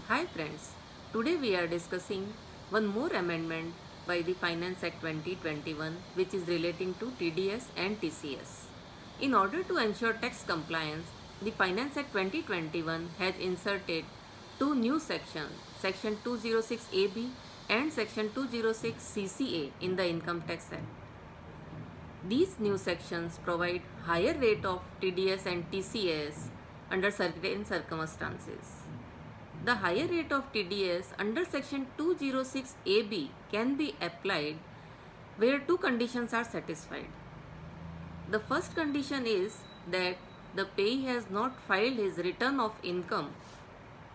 Hi friends, today we are discussing one more amendment by the Finance Act 2021 which is relating to TDS and TCS. In order to ensure tax compliance, the Finance Act 2021 has inserted two new sections, Section 206AB and Section 206 CCA in the Income Tax Act. These new sections provide higher rate of TDS and TCS under certain circumstances. The higher rate of TDS under Section 206AB can be applied where two conditions are satisfied. The first condition is that the payee has not filed his return of income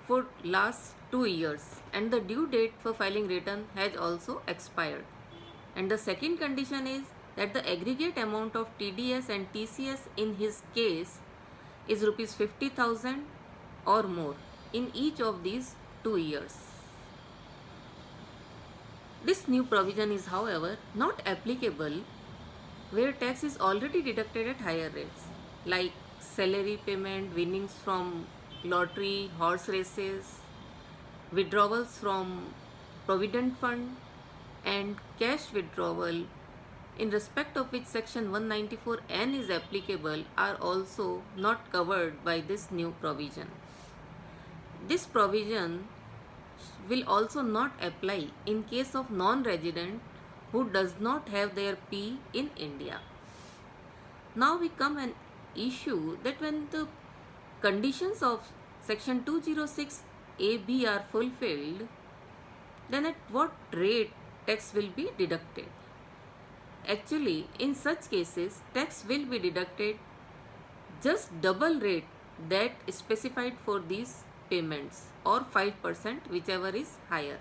for last 2 years and the due date for filing return has also expired. And the second condition is that the aggregate amount of TDS and TCS in his case is rupees 50,000 or more in each of these 2 years. This new provision is, however, not applicable where tax is already deducted at higher rates, like salary payment, winnings from lottery, horse races, withdrawals from provident fund, and cash withdrawal in respect of which Section 194N is applicable are also not covered by this new provision. This provision will also not apply in case of non-resident who does not have their P in India. Now we come an issue that when the conditions of Section 206AB are fulfilled, then at what rate tax will be deducted? Actually, in such cases, tax will be deducted just double rate that is specified for these payments or 5% whichever is higher.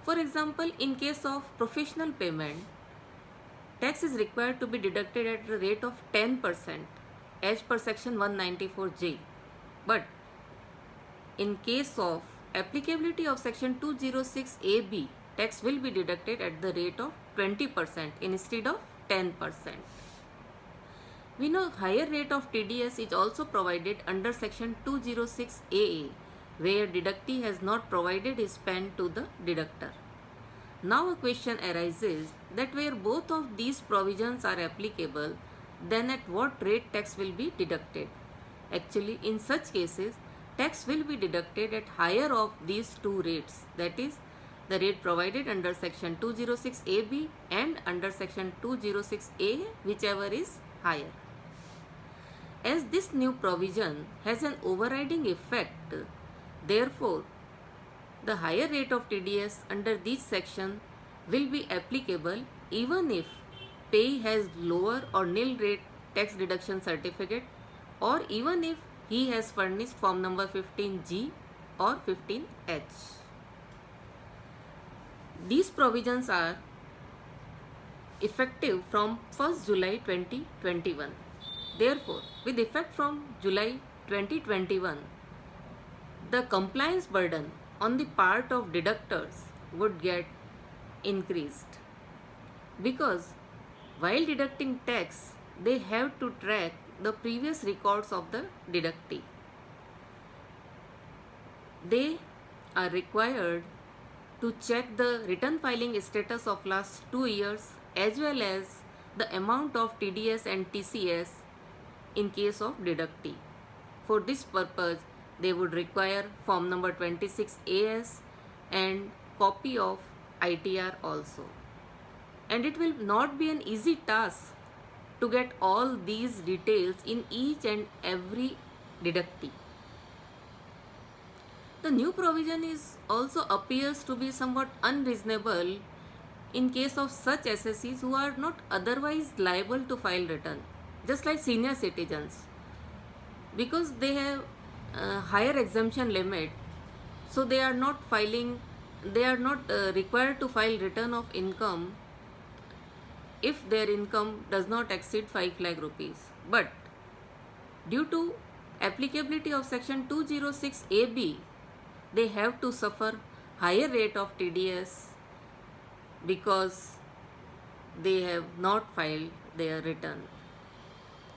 For example, in case of professional payment, tax is required to be deducted at the rate of 10% as per Section 194J. But in case of applicability of Section 206AB, tax will be deducted at the rate of 20% instead of 10%. We know higher rate of TDS is also provided under Section 206AA, where deductee has not provided his PAN to the deductor. Now a question arises that where both of these provisions are applicable, then at what rate tax will be deducted? Actually, in such cases, tax will be deducted at higher of these two rates, that is, the rate provided under Section 206AB and under Section 206A, whichever is higher. As this new provision has an overriding effect, therefore, the higher rate of TDS under this section will be applicable even if payee has lower or nil rate tax deduction certificate or even if he has furnished form number 15G or 15H. These provisions are effective from 1st July 2021. Therefore, with effect from July 2021, the compliance burden on the part of deductors would get increased because while deducting tax, they have to track the previous records of the deductee. They are required to check the return filing status of last 2 years as well as the amount of TDS and TCS in case of deductee. For this purpose, they would require form number 26AS and copy of ITR also. And it will not be an easy task to get all these details in each and every deductee. The new provision is also appears to be somewhat unreasonable in case of such assessees who are not otherwise liable to file return, just like senior citizens, because they have higher exemption limit, so they are not required to file return of income if their income does not exceed 5 lakh rupees. But due to applicability of Section 206AB, they have to suffer higher rate of TDS because they have not filed their return.